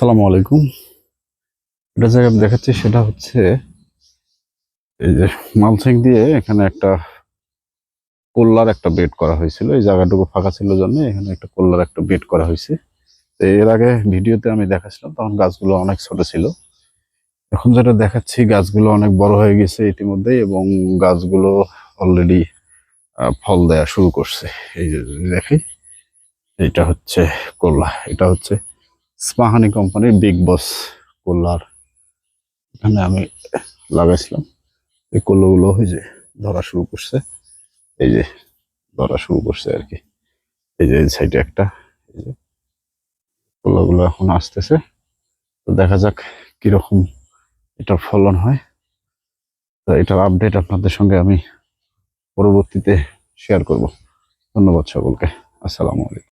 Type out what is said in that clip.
আসসালামু আলাইকুম। এটা জায়গা আমি দেখাচ্ছি সেটা হচ্ছে এই যে মালচিং দিয়ে এখানে একটা কোল্লার একটা বেড করা হয়েছিল। এই জায়গাটুকু ফাঁকা ছিল জন্য এখানে একটা কোল্লার একটা বেড করা হয়েছে। তো এর আগে ভিডিওতে আমি দেখাচ্ছিলাম তখন গাছগুলো অনেক ছোট ছিল। এখন যেটা দেখাচ্ছি গাছগুলো অনেক বড় হয়ে গেছে ইতিমধ্যে এবং গাছগুলো অলরেডি ফল দেয়া শুরু করছে। এই যে যদি দেখি এটা হচ্ছে কোল্লা, এটা হচ্ছে স্পাহানি কোম্পানির বিগ বস কোল্লার। এখানে আমি লাগাইছিলাম, এই কলগুলো ওই যে ধরা শুরু করছে, এই যে ধরা শুরু করছে আর কি। এই যে এই সাইডে একটা, এই যে কলগুলো এখন আসতেছে। তো দেখা যাক কিরকম এটার ফলন হয়। তো এটার আপডেট আপনাদের সঙ্গে আমি পরবর্তীতে শেয়ার করব। ধন্যবাদ সকলকে। আসসালামু আলাইকুম।